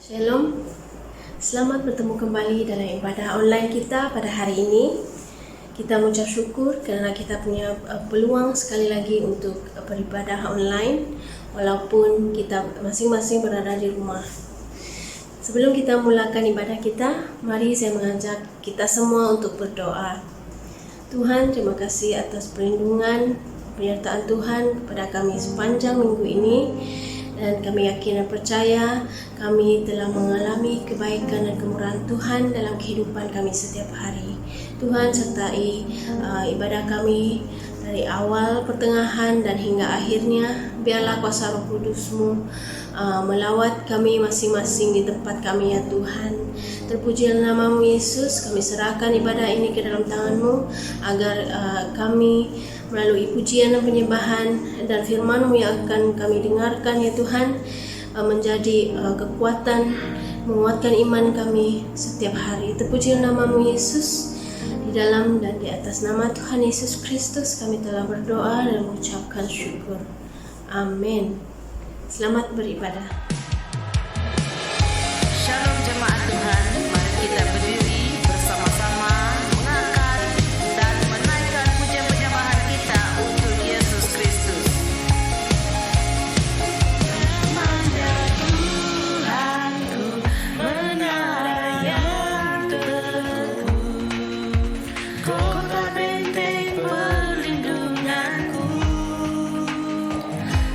Shalom, selamat bertemu kembali dalam ibadah online kita pada hari ini. Kita mengucap syukur kerana kita punya peluang sekali lagi untuk beribadah online walaupun kita masing-masing berada di rumah. Sebelum kita mulakan ibadah kita, mari saya mengajak kita semua untuk berdoa. Tuhan, terima kasih atas perlindungan, penyertaan Tuhan kepada kami sepanjang minggu ini. Dan kami yakin dan percaya kami telah mengalami kebaikan dan kemurahan Tuhan dalam kehidupan kami setiap hari. Tuhan sertai ibadah kami dari awal, pertengahan dan hingga akhirnya. Biarlah kuasa Roh Kudus-Mu melawat kami masing-masing di tempat kami ya Tuhan. Terpujilah nama-Mu Yesus, kami serahkan ibadah ini ke dalam tangan-Mu agar kami melalui pujian dan penyembahan dan firman-Mu yang akan kami dengarkan ya Tuhan menjadi kekuatan, menguatkan iman kami setiap hari. Terpujilah nama-Mu Yesus. Di dalam dan di atas nama Tuhan Yesus Kristus kami telah berdoa dan mengucapkan syukur. Amin. Selamat beribadah. Shalom jemaat Tuhan, mari kita berdiri bersama-sama mengangkat dan menaikkan pujian penyembahan kita untuk Yesus Kristus. Namanya Tuhanku, menara yang teguh, kota benteng perlindunganku,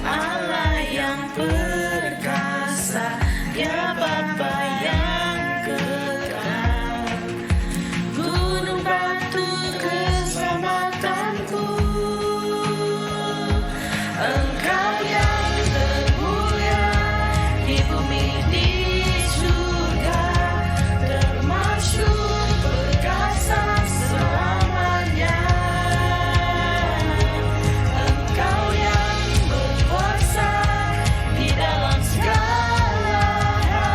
Allah yang perkasa, ya Bapa yang kekal, gunung batu keselamatanku, Engkau yang termulia di bumi di surga, termasyhur perkasa selamanya. Engkau yang berkuasa di dalam segala hal,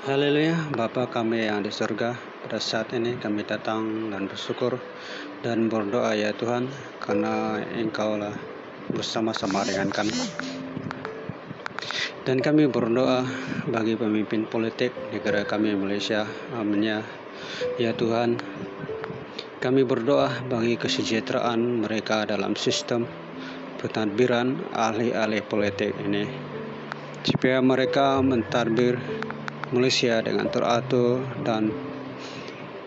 Haleluya, Bapa kami yang di surga, pada saat ini kami datang dan bersyukur dan berdoa ya Tuhan, karena Engkau-lah bersama-sama dengan kami. Dan kami berdoa bagi pemimpin politik negara kami Malaysia, amin ya Tuhan. Kami berdoa bagi kesejahteraan mereka dalam sistem pentadbiran ahli-ahli politik ini, supaya mereka mentadbir Malaysia dengan teratur dan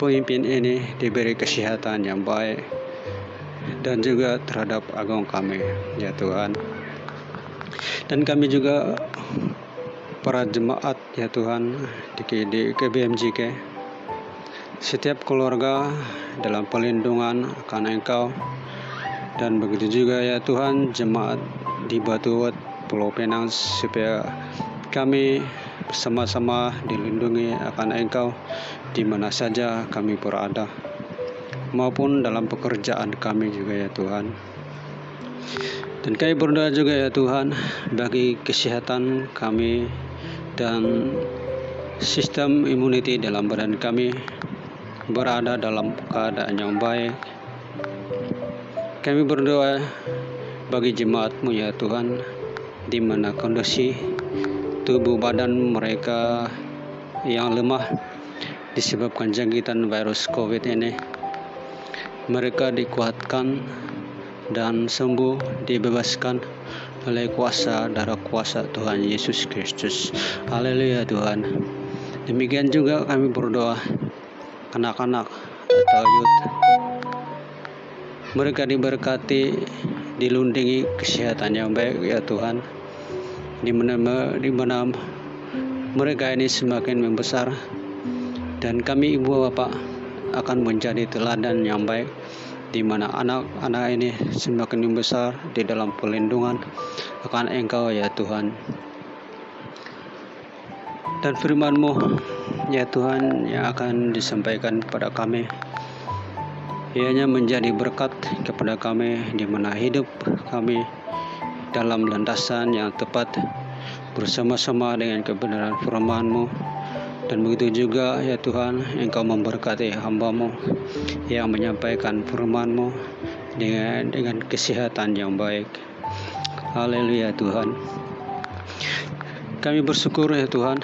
pemimpin ini diberi kesehatan yang baik dan juga terhadap agama kami ya Tuhan. Dan kami juga para jemaat ya Tuhan di KBMJK, setiap keluarga dalam perlindungan akan Engkau, dan begitu juga ya Tuhan jemaat di Batuwat Pulau Penang, supaya kami bersama-sama dilindungi akan Engkau di mana saja kami berada, maupun dalam pekerjaan kami juga ya Tuhan. Dan kami berdoa juga ya Tuhan bagi kesehatan kami dan sistem imuniti dalam badan kami berada dalam keadaan yang baik. Kami berdoa bagi jemaat-Mu ya Tuhan, di mana kondisi tubuh badan mereka yang lemah disebabkan jangkitan virus COVID ini, mereka dikuatkan dan sembuh, dibebaskan oleh kuasa darah kuasa Tuhan Yesus Kristus. Haleluya Tuhan. Demikian juga kami berdoa anak-anak atau youth, mereka diberkati, dilindungi kesehatan yang baik ya Tuhan, di mana mereka ini semakin membesar, dan kami ibu bapak akan menjadi teladan yang baik, di mana anak-anak ini semakin membesar di dalam perlindungan akan Engkau ya Tuhan. Dan firman-Mu ya Tuhan yang akan disampaikan kepada kami, ianya menjadi berkat kepada kami, di mana hidup kami dalam landasan yang tepat bersama-sama dengan kebenaran firman-Mu. Dan begitu juga ya Tuhan, Engkau memberkati hamba-Mu yang menyampaikan firman-Mu dengan kesehatan yang baik. Haleluya Tuhan. Kami bersyukur ya Tuhan,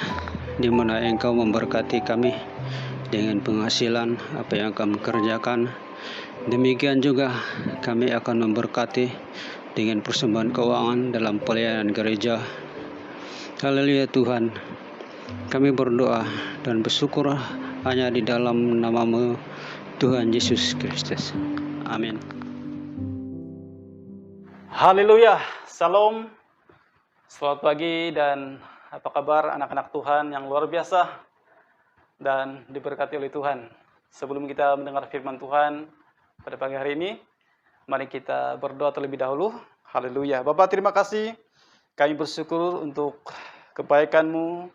di mana Engkau memberkati kami dengan penghasilan apa yang kami kerjakan. Demikian juga kami akan memberkati dengan persembahan keuangan dalam pelayanan gereja. Haleluya Tuhan. Kami berdoa dan bersyukur hanya di dalam nama-Mu Tuhan Yesus Kristus. Amin. Haleluya, Salam. Selamat pagi dan apa kabar anak-anak Tuhan yang luar biasa dan diberkati oleh Tuhan. Sebelum kita mendengar firman Tuhan pada pagi hari ini, mari kita berdoa terlebih dahulu. Haleluya. Bapa, terima kasih. Kami bersyukur untuk kebaikan-Mu.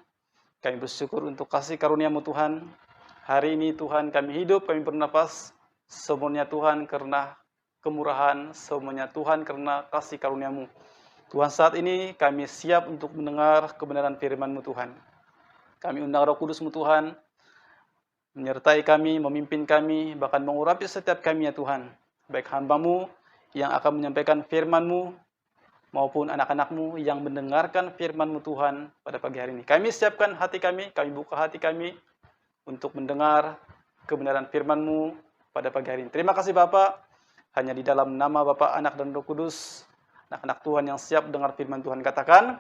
Kami bersyukur untuk kasih karunia-Mu Tuhan. Hari ini Tuhan kami hidup, kami bernapas. Semuanya Tuhan karena kemurahan, semuanya Tuhan karena kasih karunia-Mu. Tuhan, saat ini kami siap untuk mendengar kebenaran firman-Mu Tuhan. Kami undang Roh Kudus-Mu Tuhan, menyertai kami, memimpin kami, bahkan mengurapi setiap kami ya Tuhan. Baik hamba-Mu yang akan menyampaikan firman-Mu, maupun anak-anak-Mu yang mendengarkan firman-Mu Tuhan pada pagi hari ini. Kami siapkan hati kami buka hati kami untuk mendengar kebenaran firman-Mu pada pagi hari ini. Terima kasih Bapak, hanya di dalam nama Bapa, Anak, dan Roh Kudus, anak-anak Tuhan yang siap dengar firman Tuhan katakan,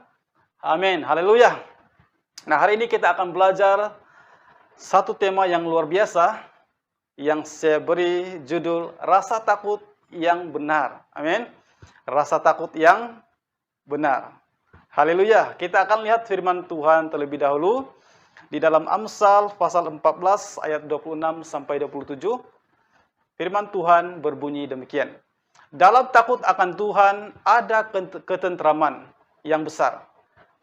amin, haleluya. Nah, hari ini kita akan belajar satu tema yang luar biasa, yang saya beri judul rasa takut yang benar. Amin. Rasa takut yang benar. Haleluya. Kita akan lihat firman Tuhan terlebih dahulu di dalam Amsal pasal 14 ayat 26 sampai 27. Firman Tuhan berbunyi demikian. Dalam takut akan Tuhan ada ketentraman yang besar.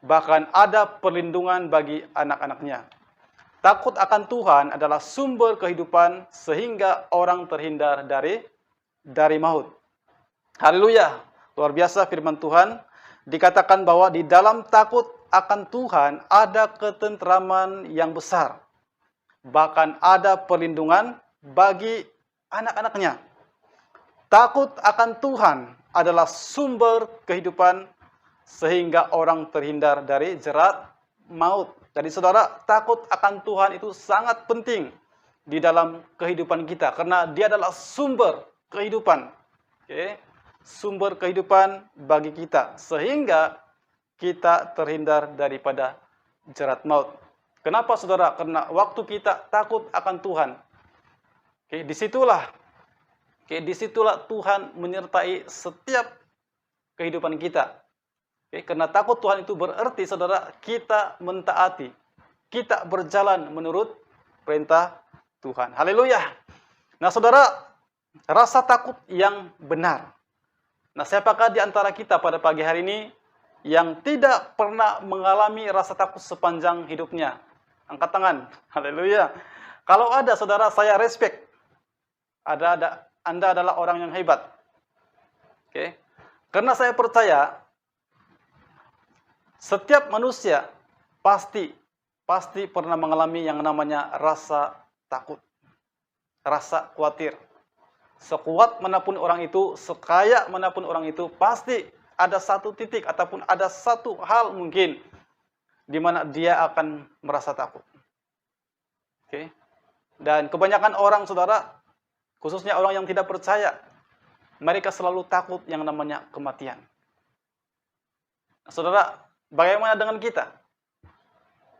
Bahkan ada perlindungan bagi anak-anaknya. Takut akan Tuhan adalah sumber kehidupan sehingga orang terhindar dari maut. Haleluya. Luar biasa firman Tuhan. Dikatakan bahwa di dalam takut akan Tuhan ada ketentraman yang besar. Bahkan ada perlindungan bagi anak-anaknya. Takut akan Tuhan adalah sumber kehidupan sehingga orang terhindar dari jerat maut. Jadi saudara, takut akan Tuhan itu sangat penting di dalam kehidupan kita karena dia adalah sumber kehidupan. Oke? Sumber kehidupan bagi kita sehingga kita terhindar daripada jerat maut. Kenapa saudara? Karena waktu kita takut akan Tuhan, disitulah Tuhan menyertai setiap kehidupan kita. Karena takut Tuhan itu berarti saudara kita mentaati, kita berjalan menurut perintah Tuhan. Haleluya. Nah saudara, rasa takut yang benar. Nah siapakah di antara kita pada pagi hari ini yang tidak pernah mengalami rasa takut sepanjang hidupnya? Angkat tangan. Haleluya. Kalau ada saudara, saya respect. Anda adalah orang yang hebat. Oke. Karena saya percaya setiap manusia pasti pernah mengalami yang namanya rasa takut, rasa khawatir. Sekuat manapun orang itu, sekaya manapun orang itu, pasti ada satu titik ataupun ada satu hal mungkin di mana dia akan merasa takut. Oke. Dan kebanyakan orang, saudara, khususnya orang yang tidak percaya, mereka selalu takut yang namanya kematian. Nah, saudara, bagaimana dengan kita?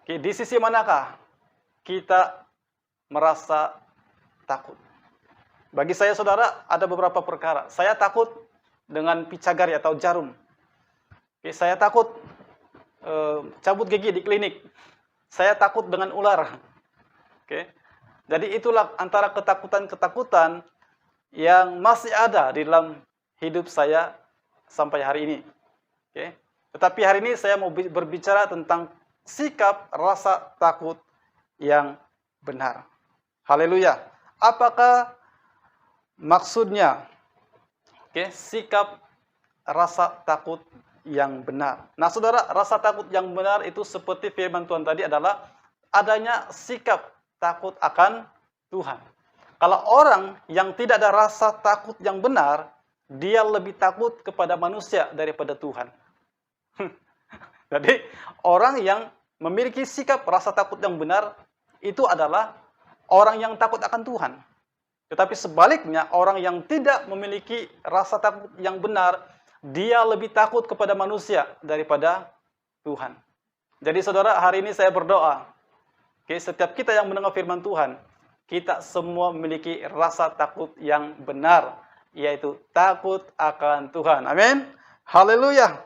Oke, di sisi manakah kita merasa takut? Bagi saya, saudara, ada beberapa perkara. Saya takut dengan picagari atau jarum. Oke, saya takut cabut gigi di klinik. Saya takut dengan ular. Oke. Jadi itulah antara ketakutan-ketakutan yang masih ada di dalam hidup saya sampai hari ini. Oke. Tetapi hari ini saya mau berbicara tentang sikap rasa takut yang benar. Haleluya. Apakah maksudnya? Oke, sikap rasa takut yang benar. Nah, saudara, rasa takut yang benar itu seperti firman Tuhan tadi adalah adanya sikap takut akan Tuhan. Kalau orang yang tidak ada rasa takut yang benar, dia lebih takut kepada manusia daripada Tuhan. Jadi, orang yang memiliki sikap rasa takut yang benar, itu adalah orang yang takut akan Tuhan. Tetapi sebaliknya, orang yang tidak memiliki rasa takut yang benar, dia lebih takut kepada manusia daripada Tuhan. Jadi saudara, hari ini saya berdoa, setiap kita yang mendengar firman Tuhan, kita semua memiliki rasa takut yang benar, yaitu takut akan Tuhan. Amin. Haleluya.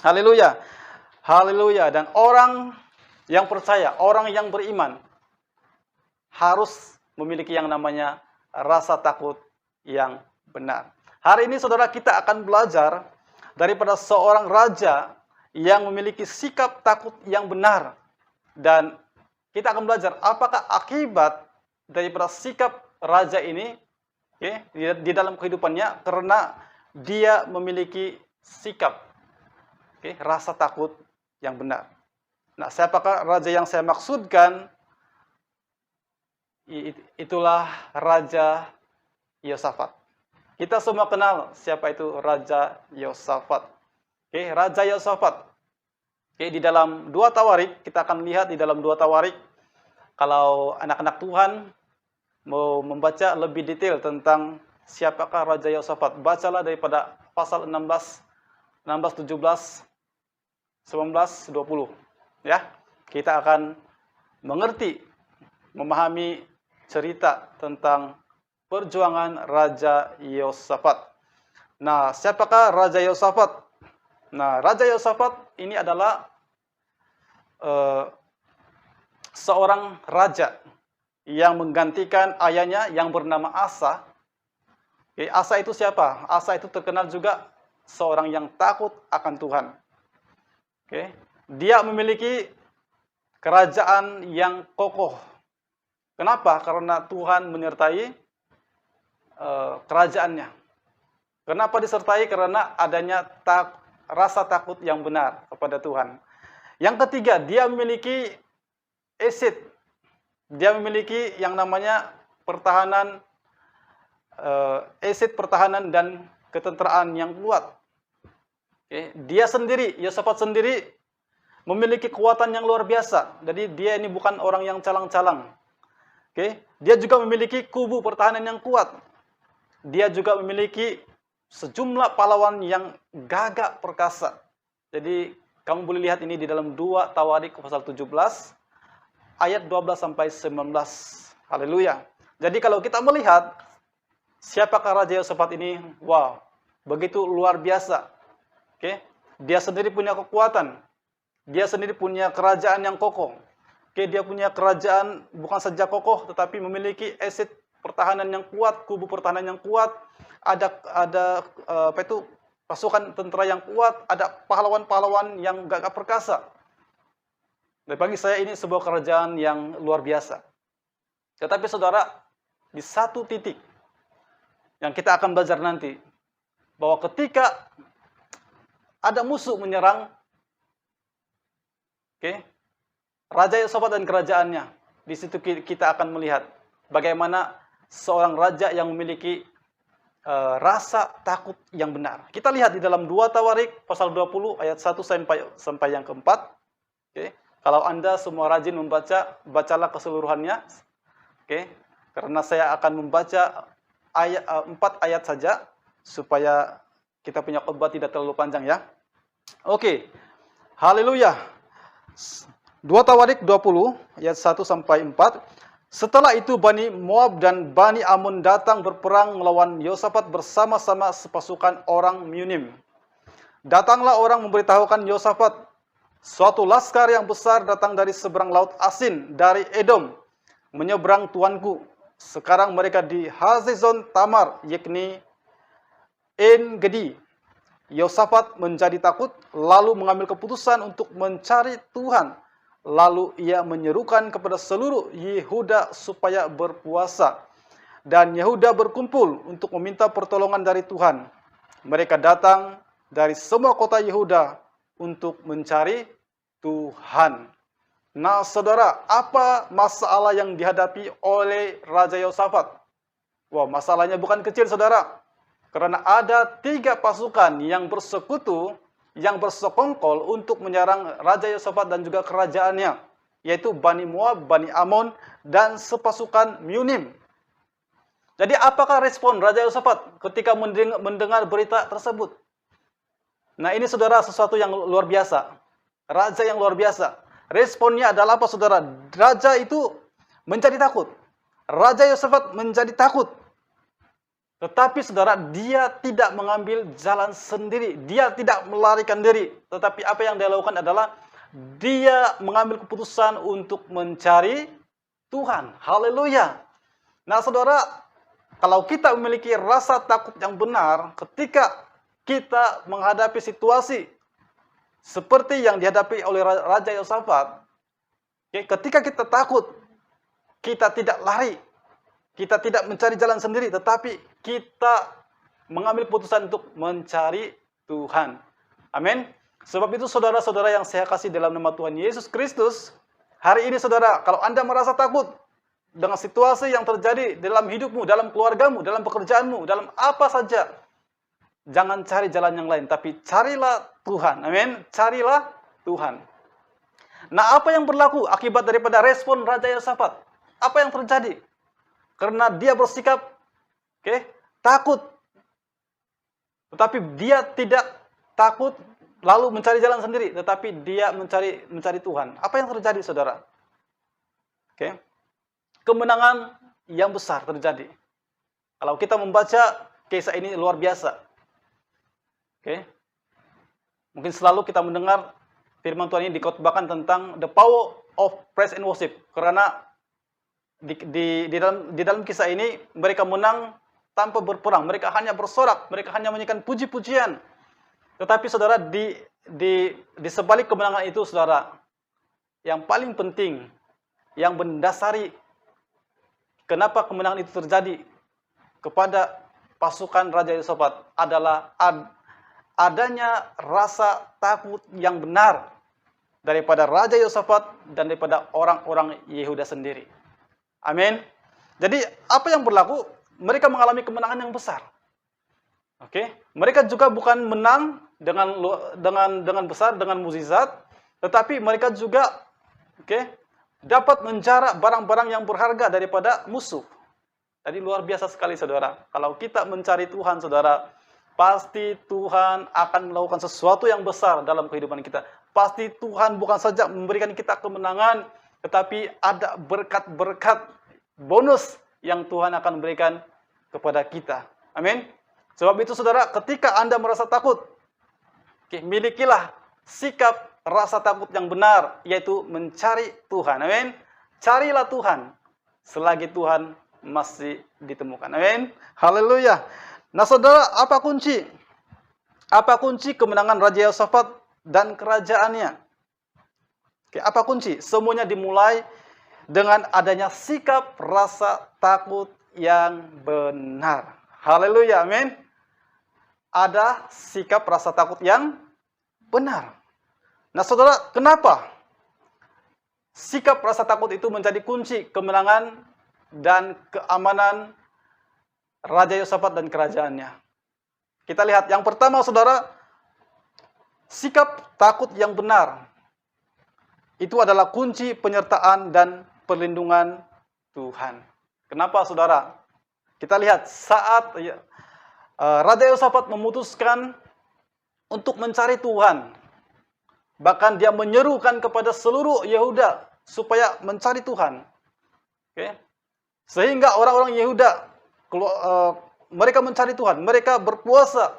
Haleluya. Haleluya. Dan orang yang percaya, orang yang beriman, harus memiliki yang namanya rasa takut yang benar. Hari ini saudara, kita akan belajar daripada seorang raja yang memiliki sikap takut yang benar. Dan kita akan belajar apakah akibat daripada sikap raja ini di dalam kehidupannya karena dia memiliki sikap rasa takut yang benar. Nah, siapakah raja yang saya maksudkan? Itulah Raja Yosafat. Kita semua kenal siapa itu Raja Yosafat. Raja Yosafat. Di dalam 2 Tawarik, kita akan lihat di dalam 2 Tawarik, kalau anak-anak Tuhan mau membaca lebih detail tentang siapakah Raja Yosafat, bacalah daripada pasal 16, 17, 19, 20. Ya, kita akan mengerti, memahami cerita tentang perjuangan Raja Yosafat. Nah, siapakah Raja Yosafat? Nah, Raja Yosafat ini adalah seorang raja yang menggantikan ayahnya yang bernama Asa. Asa itu siapa? Asa itu terkenal juga seorang yang takut akan Tuhan. Dia memiliki kerajaan yang kokoh. Kenapa? Karena Tuhan menyertai kerajaannya. Kenapa disertai? Karena adanya rasa takut yang benar kepada Tuhan. Yang ketiga, dia memiliki aset. Dia memiliki yang namanya pertahanan, aset pertahanan dan ketenteraan yang kuat. Dia sendiri, Yosafat sendiri memiliki kekuatan yang luar biasa. Jadi dia ini bukan orang yang calang-calang. Dia juga memiliki kubu pertahanan yang kuat. Dia juga memiliki sejumlah pahlawan yang gagah perkasa. Jadi kamu boleh lihat ini di dalam 2 Tawarik pasal 17 ayat 12 sampai 19. Haleluya. Jadi kalau kita melihat siapakah Raja Yosafat ini, wow, begitu luar biasa. Dia sendiri punya kekuatan. Dia sendiri punya kerajaan yang kokoh. Dia punya kerajaan bukan saja kokoh, tetapi memiliki aset pertahanan yang kuat, kubu pertahanan yang kuat. Ada pasukan tentara yang kuat, ada pahlawan-pahlawan yang gagah perkasa. Dan bagi saya ini sebuah kerajaan yang luar biasa. Tetapi saudara, di satu titik yang kita akan belajar nanti, bahwa ketika ada musuh menyerang, Raja Yosafat dan kerajaannya, di situ kita akan melihat bagaimana seorang raja yang memiliki rasa takut yang benar. Kita lihat di dalam 2 Tawarik pasal 20 ayat 1 sampai yang keempat. Kalau Anda semua rajin membaca, bacalah keseluruhannya. Karena saya akan membaca 4 ayat saja supaya kita punya khotbah tidak terlalu panjang ya. Haleluya. 2 Tawarik 20 ayat 1 sampai 4. Setelah itu Bani Moab dan Bani Ammon datang berperang melawan Yosafat bersama-sama sepasukan orang Meuniim. Datanglah orang memberitahukan Yosafat, suatu laskar yang besar datang dari seberang laut Asin, dari Edom, menyeberang tuanku. Sekarang mereka di Hazezon Tamar, yakni En-Gedi. Yosafat menjadi takut, lalu mengambil keputusan untuk mencari Tuhan. Lalu ia menyerukan kepada seluruh Yehuda supaya berpuasa. Dan Yehuda berkumpul untuk meminta pertolongan dari Tuhan. Mereka datang dari semua kota Yehuda untuk mencari Tuhan. Nah saudara, apa masalah yang dihadapi oleh Raja Yosafat? Wah, masalahnya bukan kecil saudara. Karena ada 3 pasukan yang bersekutu, yang bersekongkol untuk menyerang Raja Yosafat dan juga kerajaannya, yaitu Bani Moab, Bani Ammon, dan sepasukan Meuniim. Jadi apakah respon Raja Yosafat ketika mendengar berita tersebut? Nah ini saudara sesuatu yang luar biasa. Raja yang luar biasa. Responnya adalah apa saudara? Raja itu menjadi takut. Raja Yosafat menjadi takut. Tetapi saudara, dia tidak mengambil jalan sendiri. Dia tidak melarikan diri. Tetapi apa yang dia lakukan adalah dia mengambil keputusan untuk mencari Tuhan. Haleluya. Nah saudara, kalau kita memiliki rasa takut yang benar ketika kita menghadapi situasi seperti yang dihadapi oleh Raja Yosafat, ketika kita takut, kita tidak lari. Kita tidak mencari jalan sendiri, tetapi kita mengambil keputusan untuk mencari Tuhan. Amin. Sebab itu saudara-saudara yang saya kasih dalam nama Tuhan Yesus Kristus, hari ini saudara, kalau Anda merasa takut dengan situasi yang terjadi dalam hidupmu, dalam keluargamu, dalam pekerjaanmu, dalam apa saja, jangan cari jalan yang lain, tapi carilah Tuhan. Amin. Carilah Tuhan. Nah, apa yang berlaku akibat daripada respon Raja Yosafat? Apa yang terjadi? Karena dia bersikap takut. Tetapi dia tidak takut lalu mencari jalan sendiri, tetapi dia mencari Tuhan. Apa yang terjadi saudara? Kemenangan yang besar terjadi. Kalau kita membaca kisah ini luar biasa. Mungkin selalu kita mendengar firman Tuhan ini dikotbahkan tentang the power of praise and worship. Karena di dalam kisah ini mereka menang tanpa berperang, mereka hanya bersorak, mereka hanya menyanyikan puji-pujian. Tetapi saudara, di sebalik kemenangan itu saudara, yang paling penting, yang mendasari kenapa kemenangan itu terjadi kepada pasukan Raja Yosafat adalah adanya rasa takut yang benar. daripada Raja Yosafat dan daripada orang-orang Yehuda sendiri. Amin. Jadi apa yang berlaku? Mereka mengalami kemenangan yang besar. Oke, mereka juga bukan menang dengan besar, dengan mukjizat, tetapi mereka juga dapat menjarak barang-barang yang berharga daripada musuh. Jadi luar biasa sekali saudara. Kalau kita mencari Tuhan saudara, pasti Tuhan akan melakukan sesuatu yang besar dalam kehidupan kita. Pasti Tuhan bukan saja memberikan kita kemenangan, tetapi ada berkat-berkat bonus yang Tuhan akan berikan kepada kita. Amin. Sebab itu saudara, ketika Anda merasa takut, milikilah sikap rasa takut yang benar, yaitu mencari Tuhan. Amin. Carilah Tuhan selagi Tuhan masih ditemukan. Amin. Haleluya. Nah saudara, apa kunci? Apa kunci kemenangan Raja Yosafat dan kerajaannya? Apa kunci? Semuanya dimulai dengan adanya sikap rasa takut yang benar. Haleluya, amin. Ada sikap rasa takut yang benar. Nah saudara, kenapa sikap rasa takut itu menjadi kunci kemenangan dan keamanan Raja Yosafat dan kerajaannya? Kita lihat yang pertama saudara, sikap takut yang benar itu adalah kunci penyertaan dan perlindungan Tuhan. Kenapa saudara? Kita lihat saat Raja Yosafat memutuskan untuk mencari Tuhan. Bahkan dia menyerukan kepada seluruh Yehuda supaya mencari Tuhan. Sehingga orang-orang Yehuda mereka mencari Tuhan, mereka berpuasa,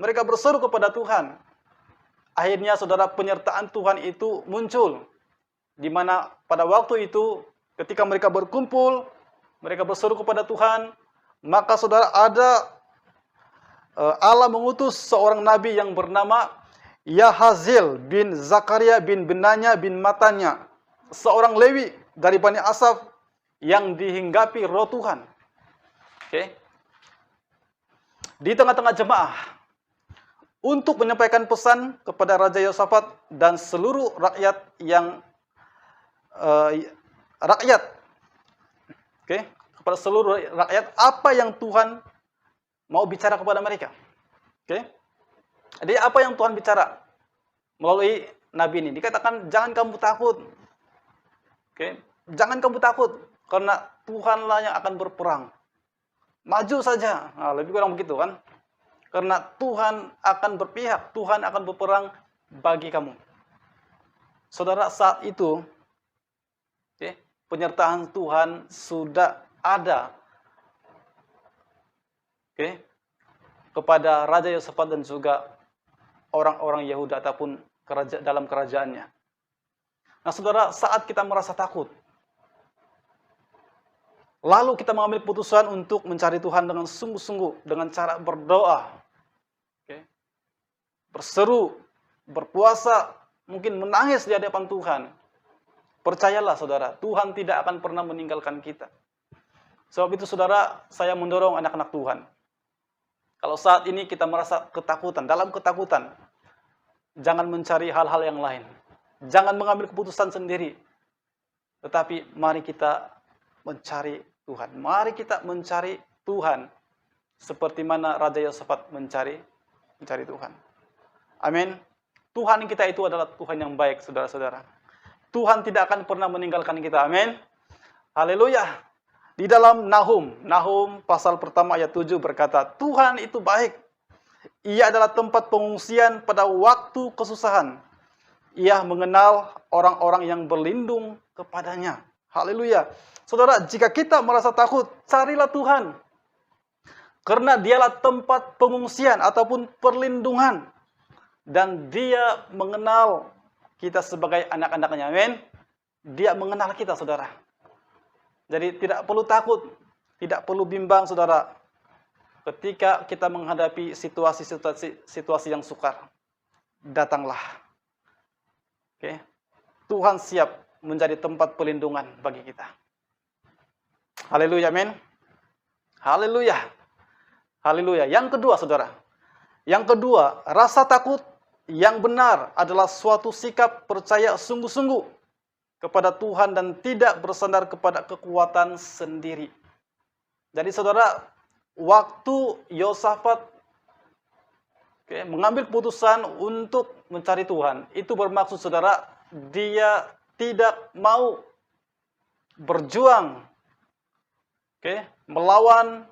mereka berseru kepada Tuhan. Akhirnya saudara, penyertaan Tuhan itu muncul. Di mana pada waktu itu ketika mereka berkumpul, mereka berseru kepada Tuhan, maka saudara ada Allah mengutus seorang nabi yang bernama Yahaziel bin Zakaria bin Benanya bin Matanya, seorang Lewi dari Bani Asaf yang dihinggapi roh Tuhan. Di tengah-tengah jemaah untuk menyampaikan pesan kepada Raja Yosafat dan seluruh rakyat yang kepada seluruh rakyat apa yang Tuhan mau bicara kepada mereka. Jadi apa yang Tuhan bicara melalui nabi ini? Dikatakan jangan kamu takut. Jangan kamu takut karena Tuhanlah yang akan berperang. Maju saja. Nah, lebih kurang begitu kan? Karena Tuhan akan berpihak, Tuhan akan berperang bagi kamu. Saudara, saat itu penyertaan Tuhan sudah ada kepada Raja Yosafat dan juga orang-orang Yehuda ataupun dalam kerajaannya. Nah saudara, saat kita merasa takut, lalu kita mengambil putusan untuk mencari Tuhan dengan sungguh-sungguh, dengan cara berdoa, berseru, berpuasa, mungkin menangis di hadapan Tuhan. Percayalah saudara, Tuhan tidak akan pernah meninggalkan kita. Sebab itu saudara, saya mendorong anak-anak Tuhan. Kalau saat ini kita merasa ketakutan, dalam ketakutan, jangan mencari hal-hal yang lain. Jangan mengambil keputusan sendiri. Tetapi mari kita mencari Tuhan. Mari kita mencari Tuhan. Seperti mana Raja Yosafat mencari Tuhan. Amin. Tuhan kita itu adalah Tuhan yang baik, saudara-saudara. Tuhan tidak akan pernah meninggalkan kita. Amin. Haleluya. Di dalam Nahum pasal pertama ayat 7 berkata, Tuhan itu baik. Ia adalah tempat pengungsian pada waktu kesusahan. Ia mengenal orang-orang yang berlindung kepadanya. Haleluya. Saudara, jika kita merasa takut, carilah Tuhan. Karena dialah tempat pengungsian ataupun perlindungan. Dan dia mengenal kita sebagai anak-anaknya. Amin. Dia mengenal kita, saudara. Jadi tidak perlu takut, tidak perlu bimbang, saudara. Ketika kita menghadapi situasi yang sukar, datanglah. Tuhan siap menjadi tempat perlindungan bagi kita. Haleluya, amin. Haleluya. Haleluya. Yang kedua, saudara. Yang kedua, rasa takut yang benar adalah suatu sikap percaya sungguh-sungguh kepada Tuhan dan tidak bersandar kepada kekuatan sendiri. Jadi saudara, waktu Yosafat mengambil keputusan untuk mencari Tuhan, itu bermaksud saudara, dia tidak mau berjuang melawan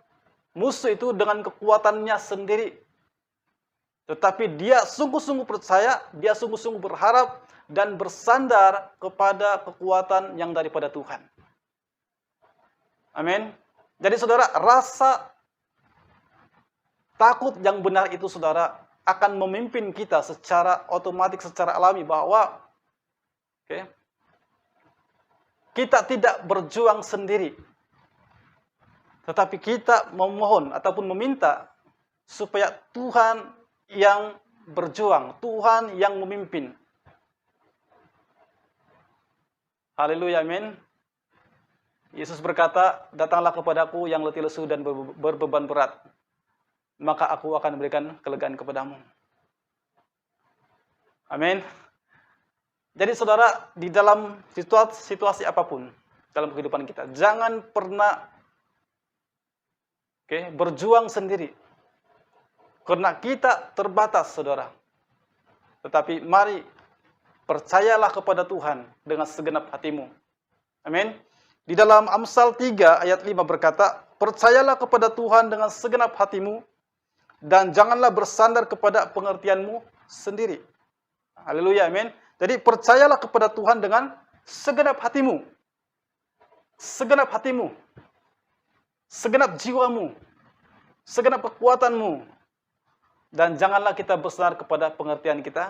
musuh itu dengan kekuatannya sendiri. Tetapi dia sungguh-sungguh percaya, dia sungguh-sungguh berharap dan bersandar kepada kekuatan yang daripada Tuhan. Amin. Jadi saudara, rasa takut yang benar itu saudara akan memimpin kita secara otomatis, secara alami bahwa kita tidak berjuang sendiri. Tetapi kita memohon ataupun meminta supaya Tuhan yang berjuang, Tuhan yang memimpin. Haleluya, amin. Yesus berkata, datanglah kepadaku yang letih lesu dan berbeban berat, maka aku akan memberikan kelegaan kepadamu. Amin. Jadi saudara, di dalam situasi apapun dalam kehidupan kita, jangan pernah berjuang sendiri. Karena kita terbatas, saudara. Tetapi mari percayalah kepada Tuhan dengan segenap hatimu. Amin. Di dalam Amsal 3 ayat 5 berkata, percayalah kepada Tuhan dengan segenap hatimu dan janganlah bersandar kepada pengertianmu sendiri. Haleluya, amin. Jadi percayalah kepada Tuhan dengan segenap hatimu. Segenap hatimu. Segenap jiwamu. Segenap kekuatanmu. Dan janganlah kita bersandar kepada pengertian kita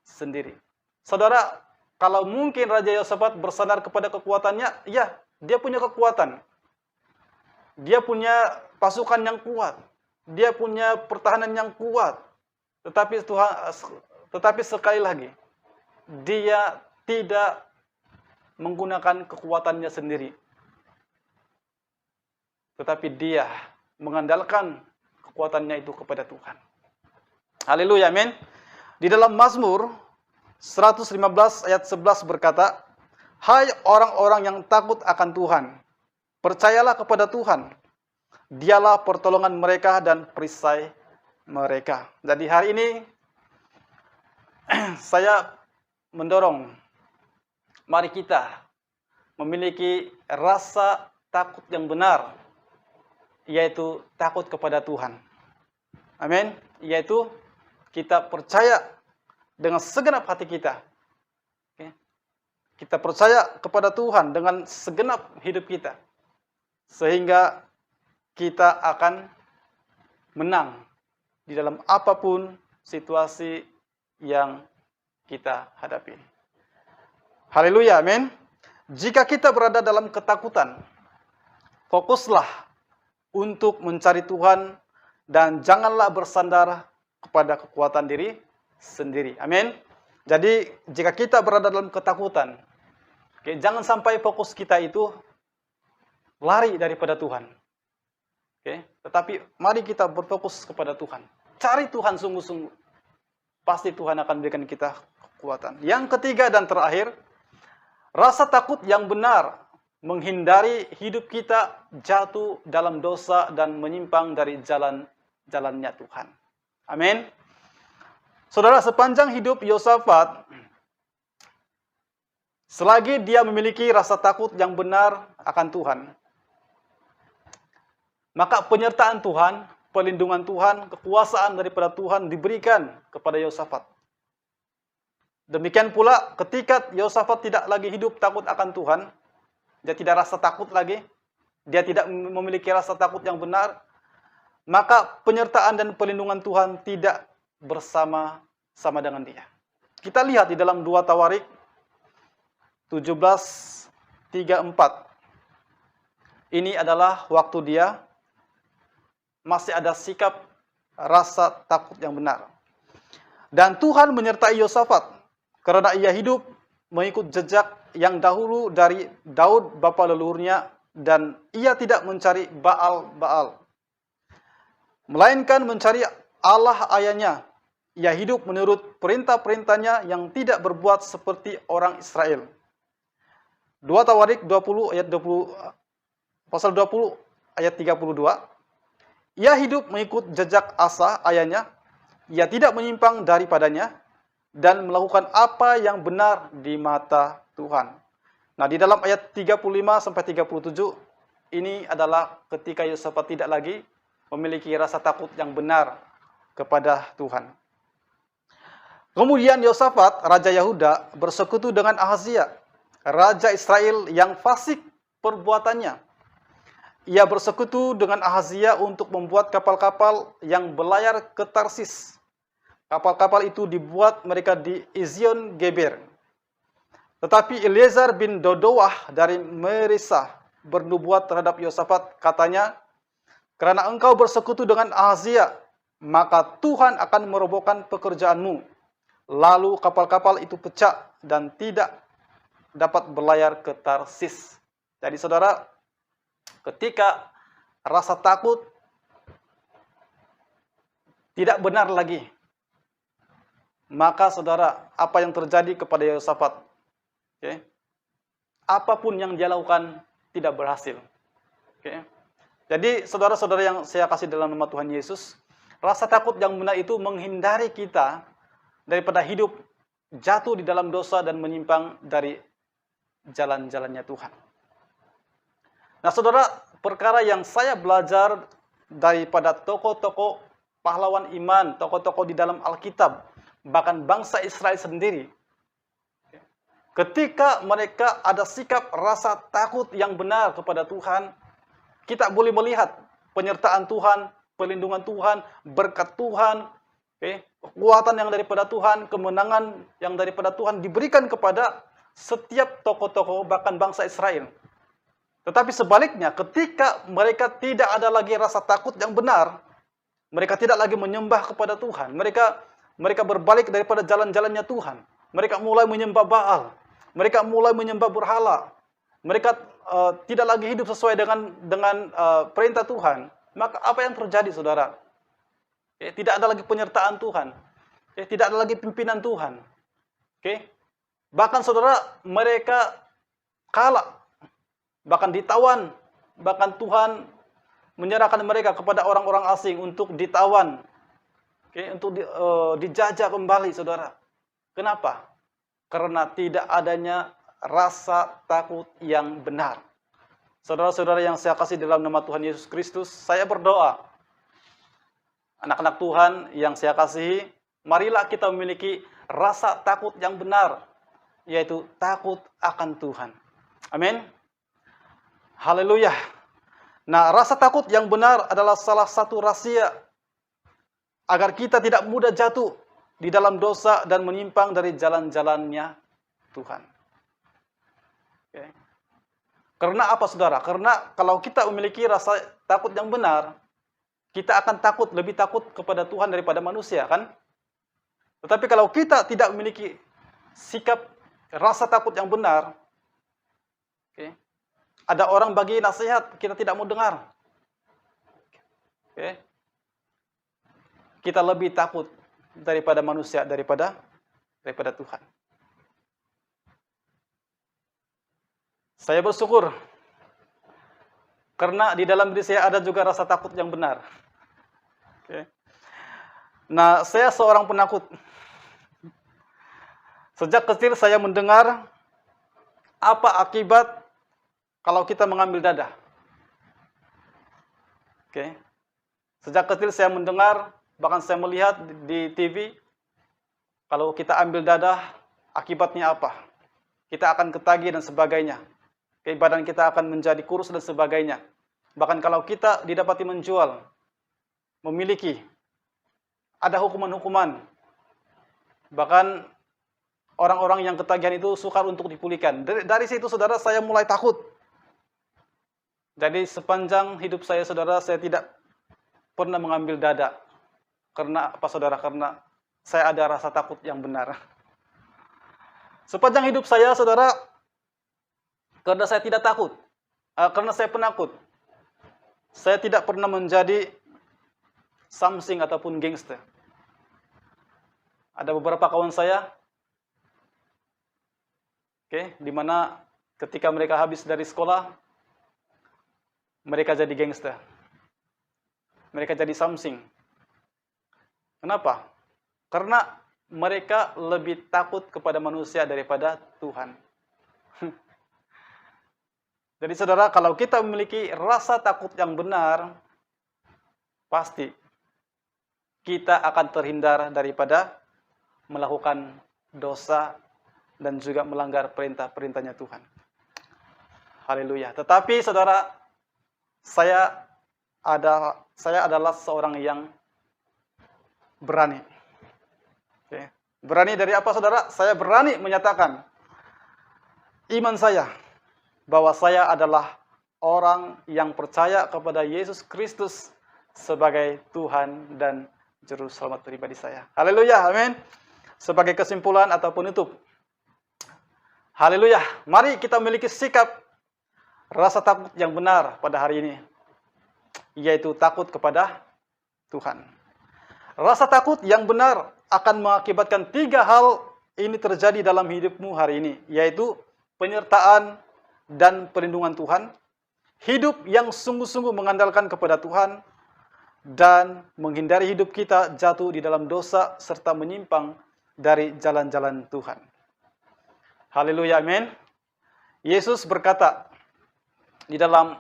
sendiri. Saudara, kalau mungkin Raja Yosafat bersandar kepada kekuatannya, ya, dia punya kekuatan. Dia punya pasukan yang kuat. Dia punya pertahanan yang kuat. Tetapi sekali lagi, dia tidak menggunakan kekuatannya sendiri. Tetapi dia mengandalkan kekuatannya itu kepada Tuhan. Haleluya, amin. Di dalam Mazmur 115 ayat 11 berkata, hai orang-orang yang takut akan Tuhan, percayalah kepada Tuhan. Dialah pertolongan mereka dan perisai mereka. Jadi hari ini saya mendorong, mari kita memiliki rasa takut yang benar, yaitu takut kepada Tuhan. Amin. Yaitu kita percaya dengan segenap hati kita. Kita percaya kepada Tuhan dengan segenap hidup kita. Sehingga kita akan menang di dalam apapun situasi yang kita hadapi. Haleluya, amin. Jika kita berada dalam ketakutan, fokuslah untuk mencari Tuhan dan janganlah bersandar kepada kekuatan diri sendiri. Amin. Jadi jika kita berada dalam ketakutan, jangan sampai fokus kita itu lari daripada Tuhan. Tetapi mari kita berfokus kepada Tuhan. Cari Tuhan sungguh-sungguh. Pasti Tuhan akan berikan kita kekuatan. Yang ketiga dan terakhir, rasa takut yang benar menghindari hidup kita jatuh dalam dosa dan menyimpang dari jalannya Tuhan. Amin. Saudara, sepanjang hidup Yosafat, selagi dia memiliki rasa takut yang benar akan Tuhan, maka penyertaan Tuhan, perlindungan Tuhan, kekuasaan daripada Tuhan diberikan kepada Yosafat. Demikian pula ketika Yosafat tidak lagi hidup takut akan Tuhan, dia tidak rasa takut lagi, dia tidak memiliki rasa takut yang benar, maka penyertaan dan perlindungan Tuhan tidak bersama-sama dengan dia. Kita lihat di dalam 2 Tawarik 17:3-4. Ini adalah waktu dia masih ada sikap rasa takut yang benar. Dan Tuhan menyertai Yosafat karena ia hidup mengikut jejak yang dahulu dari Daud bapa leluhurnya, dan ia tidak mencari Baal-Baal, melainkan mencari Allah ayahnya ia hidup menurut perintah-perintahnya yang tidak berbuat seperti orang Israel. 2 Tawarik 20 ayat 20 pasal 20 ayat 32. Ia hidup mengikut jejak Asa ayahnya, ia tidak menyimpang daripadanya dan melakukan apa yang benar di mata Tuhan. Nah, di dalam ayat 35 sampai 37 ini adalah ketika Yosafat tidak lagi memiliki rasa takut yang benar kepada Tuhan. Kemudian Yosafat, Raja Yehuda, bersekutu dengan Ahazia, Raja Israel yang fasik perbuatannya. Ia bersekutu dengan Ahazia untuk membuat kapal-kapal yang berlayar ke Tarsis. Kapal-kapal itu dibuat mereka di Ezion Geber. Tetapi Eliezer bin Dodowah dari Merisah bernubuat terhadap Yosafat, katanya, karena engkau bersekutu dengan Ahazia, maka Tuhan akan merobohkan pekerjaanmu. Lalu kapal-kapal itu pecah dan tidak dapat berlayar ke Tarsis. Jadi saudara, ketika rasa takut tidak benar lagi, maka saudara, apa yang terjadi kepada Yosafat? Okay? Apapun yang dia lakukan tidak berhasil. Okay? Jadi saudara-saudara yang saya kasih dalam nama Tuhan Yesus, rasa takut yang benar itu menghindari kita daripada hidup jatuh di dalam dosa dan menyimpang dari jalan-jalannya Tuhan. Nah saudara, perkara yang saya belajar daripada tokoh-tokoh pahlawan iman, tokoh-tokoh di dalam Alkitab, bahkan bangsa Israel sendiri, ketika mereka ada sikap rasa takut yang benar kepada Tuhan, kita boleh melihat penyertaan Tuhan, perlindungan Tuhan, berkat Tuhan, kekuatan yang daripada Tuhan, kemenangan yang daripada Tuhan diberikan kepada setiap tokoh-tokoh bahkan bangsa Israel. Tetapi sebaliknya, ketika mereka tidak ada lagi rasa takut yang benar, mereka tidak lagi menyembah kepada Tuhan, mereka berbalik daripada jalan-jalannya Tuhan. Mereka mulai menyembah Baal, mereka mulai menyembah berhala, mereka tidak lagi hidup sesuai dengan perintah Tuhan. Maka apa yang terjadi, saudara? Tidak ada lagi penyertaan Tuhan. Tidak ada lagi pimpinan Tuhan. Bahkan saudara, mereka kalah. Bahkan ditawan. Bahkan Tuhan menyerahkan mereka kepada orang-orang asing untuk ditawan. Untuk dijajah kembali, saudara. Kenapa? Karena tidak adanya rasa takut yang benar. Saudara-saudara yang saya kasih dalam nama Tuhan Yesus Kristus, saya berdoa, anak-anak Tuhan yang saya kasihi, marilah kita memiliki rasa takut yang benar, yaitu takut akan Tuhan. Amin. Haleluya. Nah, rasa takut yang benar adalah salah satu rahasia agar kita tidak mudah jatuh di dalam dosa dan menyimpang dari jalan-jalannya Tuhan. Karena apa, saudara? Karena kalau kita memiliki rasa takut yang benar, kita akan lebih takut kepada Tuhan daripada manusia, kan? Tetapi kalau kita tidak memiliki sikap rasa takut yang benar, ada orang bagi nasihat, kita tidak mau dengar. Kita lebih takut daripada manusia, daripada Tuhan. Saya bersyukur karena di dalam diri saya ada juga rasa takut yang benar. Nah, saya seorang penakut. Sejak kecil saya mendengar apa akibat kalau kita mengambil dadah. Sejak kecil saya mendengar, bahkan saya melihat di TV, kalau kita ambil dadah, akibatnya apa? Kita akan ketagih dan sebagainya. Badan kita akan menjadi kurus dan sebagainya. Bahkan kalau kita didapati menjual, memiliki, ada hukuman-hukuman. Bahkan orang-orang yang ketagihan itu sukar untuk dipulihkan. Dari situ, saudara, saya mulai takut. Jadi sepanjang hidup saya, saudara, saya tidak pernah mengambil dada. Karena apa, saudara? Karena saya ada rasa takut yang benar. Sepanjang hidup saya, saudara, karena saya tidak takut, karena saya penakut, saya tidak pernah menjadi something ataupun gangster. Ada beberapa kawan saya, di mana ketika mereka habis dari sekolah, mereka jadi gangster. Mereka jadi something. Kenapa? Karena mereka lebih takut kepada manusia daripada Tuhan. Jadi saudara, kalau kita memiliki rasa takut yang benar, pasti kita akan terhindar daripada melakukan dosa dan juga melanggar perintah-perintahnya Tuhan. Haleluya. Tetapi saudara, saya adalah seorang yang berani. Berani dari apa saudara? Saya berani menyatakan iman saya, bahwa saya adalah orang yang percaya kepada Yesus Kristus sebagai Tuhan dan Juru Selamat pribadi saya. Haleluya, amin. Sebagai kesimpulan atau penutup, haleluya, mari kita memiliki sikap rasa takut yang benar pada hari ini, yaitu takut kepada Tuhan. Rasa takut yang benar akan mengakibatkan 3 hal ini terjadi dalam hidupmu hari ini, yaitu penyertaan dan perlindungan Tuhan, hidup yang sungguh-sungguh mengandalkan kepada Tuhan, dan menghindari hidup kita jatuh di dalam dosa serta menyimpang dari jalan-jalan Tuhan. Haleluya, amin. Yesus berkata di dalam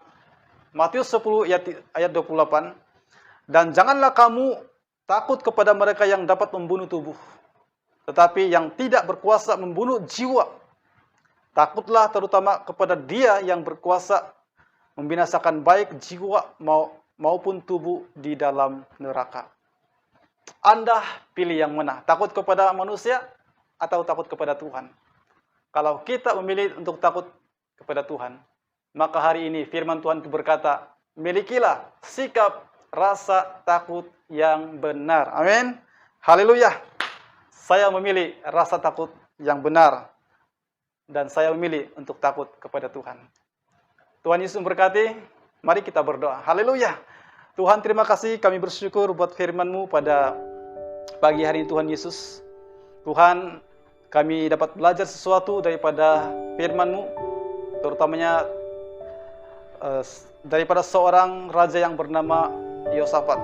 Matius 10 ayat 28, dan janganlah kamu takut kepada mereka yang dapat membunuh tubuh, tetapi yang tidak berkuasa membunuh jiwa. Takutlah terutama kepada Dia yang berkuasa membinasakan baik jiwa maupun tubuh di dalam neraka. Anda pilih yang mana? Takut kepada manusia atau takut kepada Tuhan? Kalau kita memilih untuk takut kepada Tuhan, maka hari ini firman Tuhan itu berkata, milikilah sikap rasa takut yang benar. Amin. Haleluya. Saya memilih rasa takut yang benar. Dan saya memilih untuk takut kepada Tuhan. Tuhan Yesus memberkati. Mari kita berdoa. Haleluya. Tuhan, terima kasih, kami bersyukur buat firman-Mu pada pagi hari ini Tuhan Yesus. Tuhan, kami dapat belajar sesuatu daripada firman-Mu, terutamanya daripada seorang raja yang bernama Yosafat,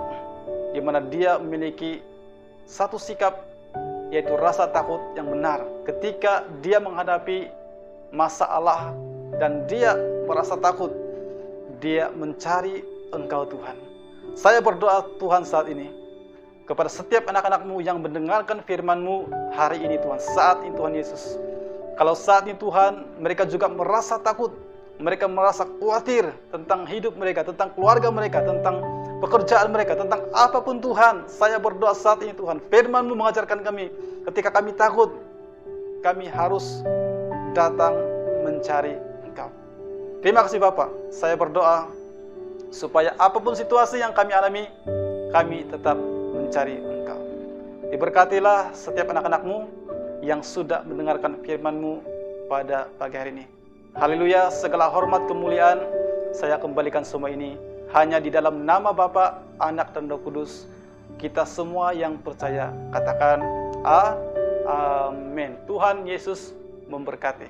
di mana dia memiliki satu sikap, yaitu rasa takut yang benar ketika dia menghadapi masalah dan dia merasa takut, dia mencari Engkau Tuhan. Saya berdoa Tuhan saat ini kepada setiap anak-anak-Mu yang mendengarkan firman-Mu hari ini Tuhan, saat ini Tuhan Yesus. Kalau saat ini Tuhan, mereka juga merasa takut, mereka merasa khawatir tentang hidup mereka, tentang keluarga mereka, tentang pekerjaan mereka, tentang apapun Tuhan, saya berdoa saat ini Tuhan, firman-Mu mengajarkan kami, ketika kami takut, kami harus datang mencari Engkau. Terima kasih Bapak, saya berdoa supaya apapun situasi yang kami alami, kami tetap mencari Engkau. Diberkatilah setiap anak-anak-Mu yang sudah mendengarkan firman-Mu pada pagi hari ini. Haleluya, segala hormat kemuliaan saya kembalikan semua ini hanya di dalam nama Bapa, Anak dan Roh Kudus. Kita semua yang percaya katakan amin. Tuhan Yesus memberkati.